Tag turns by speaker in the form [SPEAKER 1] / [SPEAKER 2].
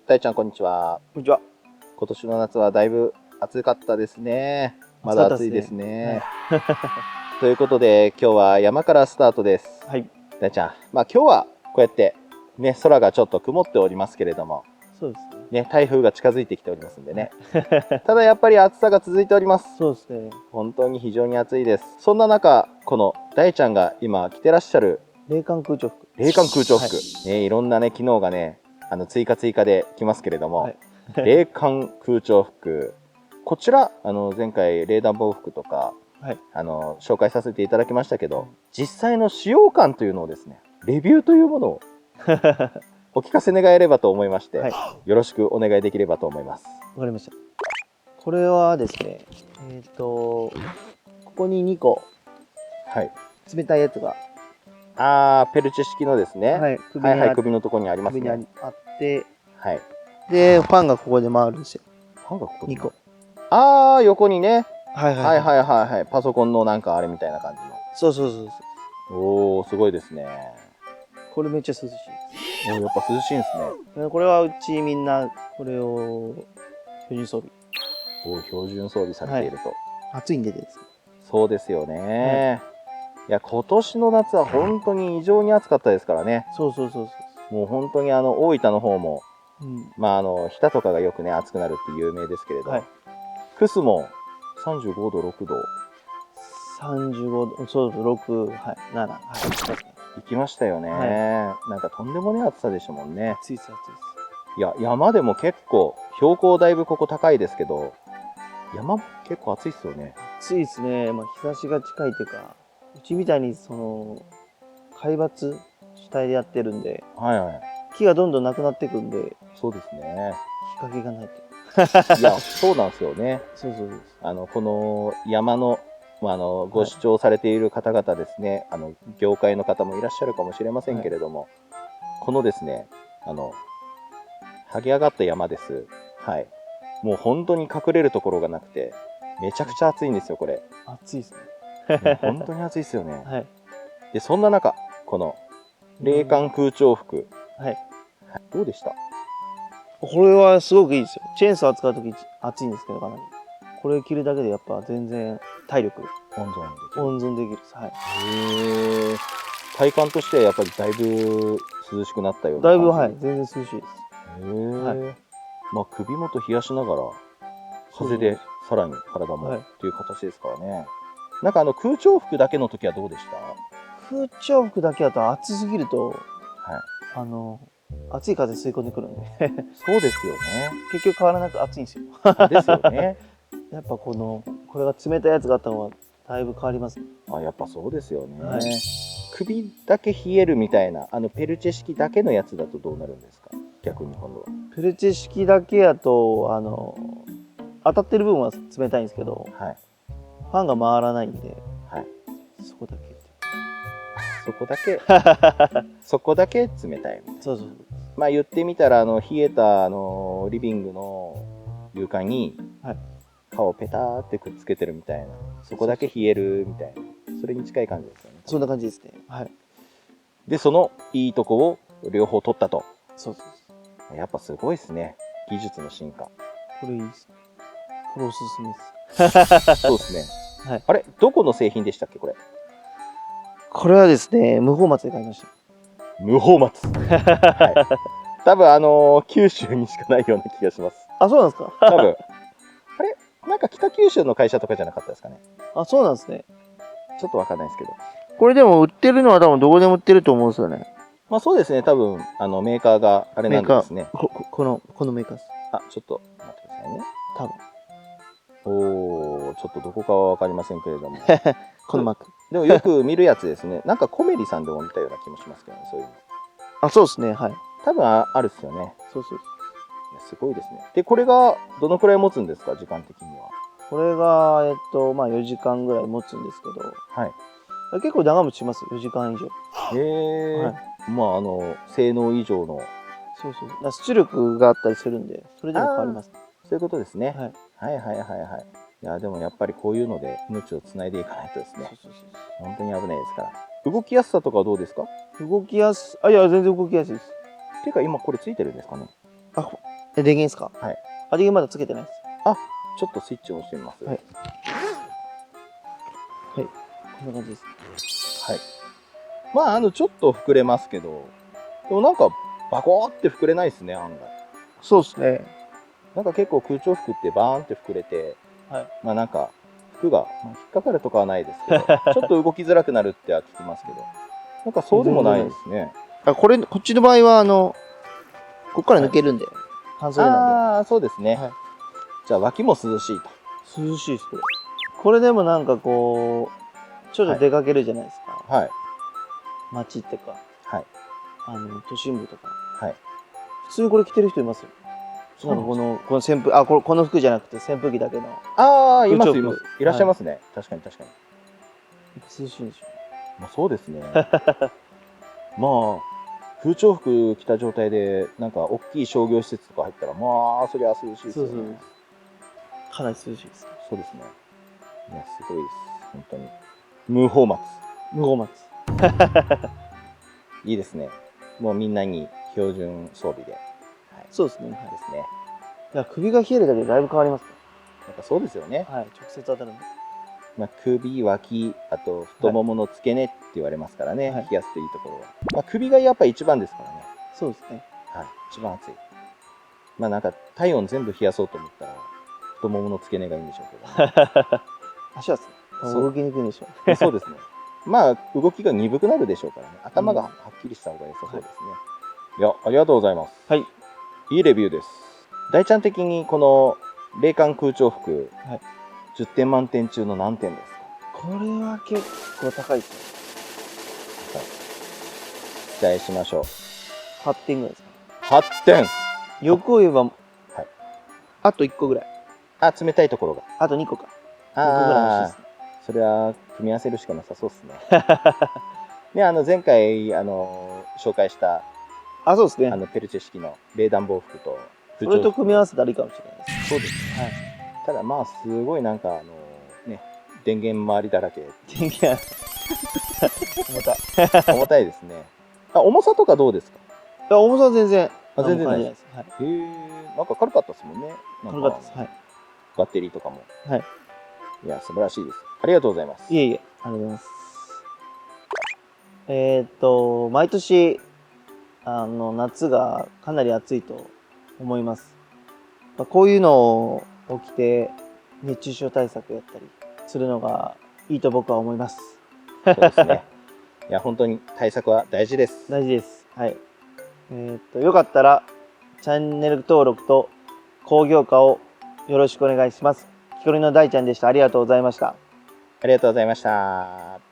[SPEAKER 1] 大ちゃんこんにちは。
[SPEAKER 2] こんにちは。
[SPEAKER 1] 今年の夏はだいぶ暑かったですね。まだ暑いですね。ということで今日は山からスタートです。
[SPEAKER 2] はい。
[SPEAKER 1] 大ちゃん、今日はこうやってね、空がちょっと曇っておりますけれども、
[SPEAKER 2] そうですね。
[SPEAKER 1] 台風が近づいてきておりますんでね。ただやっぱり暑さが続いております。
[SPEAKER 2] そうですね。
[SPEAKER 1] 本当に非常に暑いです。そんな中、この大ちゃんが今着てらっしゃる
[SPEAKER 2] 冷感空調服。
[SPEAKER 1] 冷感空調服、
[SPEAKER 2] はい、
[SPEAKER 1] いろんなね機能がね追加できますけれども、
[SPEAKER 2] はい、
[SPEAKER 1] 冷感空調服、こちら前回冷暖房服とか、
[SPEAKER 2] はい、
[SPEAKER 1] 紹介させていただきましたけど、実際の使用感というのをですね、レビューというものをお聞かせ願えればと思いまして、はい、よろしくお願いできればと思います。
[SPEAKER 2] わかりました。これはですね、ここに2個、はい、冷たいやつが、
[SPEAKER 1] ペルチェ式のですね、はい、首のところにありますね。
[SPEAKER 2] 首にあって、
[SPEAKER 1] はい、
[SPEAKER 2] でファンがここで回るんですよ。
[SPEAKER 1] ファンがここに
[SPEAKER 2] 2個。
[SPEAKER 1] 横にね、
[SPEAKER 2] はい、
[SPEAKER 1] パソコンのなんかあれみたいな感じの。
[SPEAKER 2] そう。
[SPEAKER 1] おお、すごいですね。
[SPEAKER 2] これめっちゃ涼しいです。
[SPEAKER 1] やっぱ涼しいんですね。
[SPEAKER 2] これはうちみんなこれを標準装備。
[SPEAKER 1] 標準装備されていると。
[SPEAKER 2] 暑いんでですね。
[SPEAKER 1] そうですよね。いや、今年の夏は本当に異常に暑かったですからね。
[SPEAKER 2] そう。
[SPEAKER 1] もう本当に大分の方も、日田とかがよくね暑くなるって有名ですけれど、楠も35度6度
[SPEAKER 2] 35度、そうそう、6、はい、7、はい、
[SPEAKER 1] 行きましたよね。なんかとんでもね暑さでしたもんね。
[SPEAKER 2] 暑いです。
[SPEAKER 1] いや、山でも結構標高だいぶここ高いですけど、山も結構暑いっすよね。
[SPEAKER 2] 暑いですね。日差しが近いというか、うちみたいに海抜主体でやってるんで、木がどんどんなくなっていくんで、
[SPEAKER 1] そうですね。
[SPEAKER 2] 日陰がないと。
[SPEAKER 1] いや、そうなんですよね。
[SPEAKER 2] そう。
[SPEAKER 1] この山のご主張されている方々ですね、業界の方もいらっしゃるかもしれませんけれども、このですね、剥げ上がった山です。はい。もう本当に隠れるところがなくて、めちゃくちゃ暑いんですよ、これ。
[SPEAKER 2] 暑いですね。
[SPEAKER 1] 本当に暑いですよね。で、そんな中、この冷感空調服、どうでした？
[SPEAKER 2] これはすごくいいですよ。チェーンソー扱うとき暑いんですけど、かなり。これ着るだけでやっぱ全然体力温存できるです。
[SPEAKER 1] 体感としてはやっぱりだいぶ涼しくなったような
[SPEAKER 2] だいぶ全然涼しいです。
[SPEAKER 1] 首元冷やしながら風でさらに体もっていう形ですからね。なんか空調服だけの時はどうでした？
[SPEAKER 2] 空調服だけだと暑すぎると、暑い風吸い込んでくるんで
[SPEAKER 1] そうですよね。
[SPEAKER 2] 結局変わらなく暑いんですよ。
[SPEAKER 1] ですよね。
[SPEAKER 2] やっぱこれが冷たいやつがあった方がだいぶ変わりますね。
[SPEAKER 1] やっぱそうですよね。首だけ冷えるみたいなペルチェ式だけのやつだとどうなるんですか？逆に今度は。
[SPEAKER 2] ペルチェ式だけやと当たってる部分は冷たいんですけど、ファンが回らないんで、そこだけ
[SPEAKER 1] そこだけ冷たいみたいな。そう言ってみたら冷えたリビングの床に歯をペターってくっつけてるみたいな、そこだけ冷えるみたいな、それに近い感じですよね。
[SPEAKER 2] そんな感じですね。
[SPEAKER 1] でそのいいとこを両方取ったと。
[SPEAKER 2] そう
[SPEAKER 1] やっぱすごいですね、技術の進化。
[SPEAKER 2] これいいですね。これおすすめです。
[SPEAKER 1] そうですね。あれ、どこの製品でしたっけこれ？
[SPEAKER 2] これはですね、無法松で買いました。
[SPEAKER 1] 無法松。多分九州にしかないような気がします。
[SPEAKER 2] あ、そうなんですか？
[SPEAKER 1] 多分。あれ、なんか北九州の会社とかじゃなかったですかね。
[SPEAKER 2] あ、そうなんですね。
[SPEAKER 1] ちょっとわかんないですけど。
[SPEAKER 2] これでも売ってるのは多分どこでも売ってると思うんですよね。
[SPEAKER 1] そうですね。多分メーカーがあれなんですね。
[SPEAKER 2] このメーカーです。
[SPEAKER 1] ちょっと待ってくださいね。
[SPEAKER 2] 多分。
[SPEAKER 1] ちょっとどこかはわかりませんけれども。
[SPEAKER 2] このマーク。
[SPEAKER 1] でもよく見るやつですね。なんかコメリさんでも見たような気もしますけどね、そういうの。
[SPEAKER 2] あ、そうですね。
[SPEAKER 1] 多分あるっすよね。
[SPEAKER 2] そう。
[SPEAKER 1] いや、すごいですね。で、これがどのくらい持つんですか、時間的には。
[SPEAKER 2] これが4時間ぐらい持つんですけど、結構長持ちします。4時間以上。
[SPEAKER 1] 性能以上の。
[SPEAKER 2] そう。出力があったりするんで、それでも変わります。
[SPEAKER 1] そういうことですね。いや、でもやっぱりこういうので命をつないでいかないとですね。本当に危ないですから。動きやすさとかはどうですか？
[SPEAKER 2] いや、全然動きやすいです。
[SPEAKER 1] っていうか今これついてるんですかね？
[SPEAKER 2] 電源ですか？
[SPEAKER 1] はい。
[SPEAKER 2] 電源まだつけてないです。
[SPEAKER 1] ちょっとスイッチを押してみます。
[SPEAKER 2] はい。はい。こんな感じです。
[SPEAKER 1] はい。まあ、ちょっと膨れますけど、でもなんか、バコーって膨れないですね、案外。
[SPEAKER 2] そうですね。
[SPEAKER 1] なんか結構空調服ってバーンって膨れて、
[SPEAKER 2] はい。
[SPEAKER 1] まあなんか、服が、引っかかるとかはないですけど、ちょっと動きづらくなるっては聞きますけど、なんかそうでもないですね。
[SPEAKER 2] こっちの場合は、ここから抜けるんで、半袖なんで。
[SPEAKER 1] ああ、そうですね。
[SPEAKER 2] はい。
[SPEAKER 1] じゃあ脇も涼しいと。
[SPEAKER 2] 涼しいです、これ。これでもなんかこう、ちょっと出かけるじゃないですか。
[SPEAKER 1] はい。
[SPEAKER 2] 街ってか、
[SPEAKER 1] はい。
[SPEAKER 2] 都心部とか。
[SPEAKER 1] はい。
[SPEAKER 2] 普通にこれ着てる人いますよ。
[SPEAKER 1] そうなんです
[SPEAKER 2] この扇風、この服じゃなくて扇風機だけの。
[SPEAKER 1] ああ、います、
[SPEAKER 2] 空調服
[SPEAKER 1] います。いらっしゃいますね。確かに確かに。
[SPEAKER 2] 涼しいんでしょ
[SPEAKER 1] まあそうですね。まあ、空調服着た状態で、なんか大きい商業施設とか入ったら、まあ、そりゃ涼しいですよね。
[SPEAKER 2] そう。かなり涼しいです。
[SPEAKER 1] そうですね。いや、すごいです。本当に。無法松。
[SPEAKER 2] 無法松。
[SPEAKER 1] いいですね。もうみんなに標準装備で。はい。
[SPEAKER 2] そうですね。はい。
[SPEAKER 1] ですね。
[SPEAKER 2] いや、首が冷えるだけでだいぶ変わりますね。
[SPEAKER 1] やっぱそうですよね。
[SPEAKER 2] はい。直接当たるんで。
[SPEAKER 1] まあ、首、脇、あと太ももの付け根って言われますからね。
[SPEAKER 2] はい
[SPEAKER 1] 冷やすといいところは。まあ、首がやっぱ一番ですからね。
[SPEAKER 2] そうですね。
[SPEAKER 1] はい。一番暑い。まあなんか体温全部冷やそうと思ったら、太ももの付け根がいいんでしょうけど、ね。
[SPEAKER 2] 足は
[SPEAKER 1] そう
[SPEAKER 2] 動きにくいんでしょ。
[SPEAKER 1] そうですね。まあ、動きが鈍くなるでしょうからね。頭がはっきりした方が良さそうですね。いや、ありがとうございます。
[SPEAKER 2] はい。
[SPEAKER 1] いいレビューです。大ちゃん的にこの冷感空調服、
[SPEAKER 2] はい、
[SPEAKER 1] 10点満点中の何点ですか？
[SPEAKER 2] これは結構高いですね。
[SPEAKER 1] 期待しましょう。
[SPEAKER 2] 8点ぐらいですか。
[SPEAKER 1] 8点。
[SPEAKER 2] 欲を言えば、
[SPEAKER 1] はい、
[SPEAKER 2] あと1個ぐらい。
[SPEAKER 1] あ、冷たいところが。
[SPEAKER 2] あと2個か。2個ぐらい欲しいですね。
[SPEAKER 1] それは組み合わせるしかなさそうですね。ね、前回、紹介した、
[SPEAKER 2] そうですね。
[SPEAKER 1] ペルチェ式の冷暖房服と、
[SPEAKER 2] それと組み合わせたらいいかもしれないです。
[SPEAKER 1] そうですね。はい。ただまあ、すごいなんか、ね、電源周りだらけ。
[SPEAKER 2] 電源
[SPEAKER 1] 重たい。重たいですね。重さとかどうですか？
[SPEAKER 2] 重さは全然。
[SPEAKER 1] 全然ない
[SPEAKER 2] です。はい。
[SPEAKER 1] なんか軽かったですもんね。
[SPEAKER 2] 軽かったです。はい。
[SPEAKER 1] バッテリーとかも。
[SPEAKER 2] はい。
[SPEAKER 1] いや、素晴らしいです。ありがとうございます。
[SPEAKER 2] いえいえ、ありがとうございます。毎年、夏がかなり暑いと思います。こういうのを着て、熱中症対策やったりするのがいいと僕は思います。
[SPEAKER 1] そうですね。いや、本当に対策は大事です。
[SPEAKER 2] 大事です。はい。よかったら、チャンネル登録と高評価をよろしくお願いします。木こりの大ちゃんでした。ありがとうございました。
[SPEAKER 1] ありがとうございました。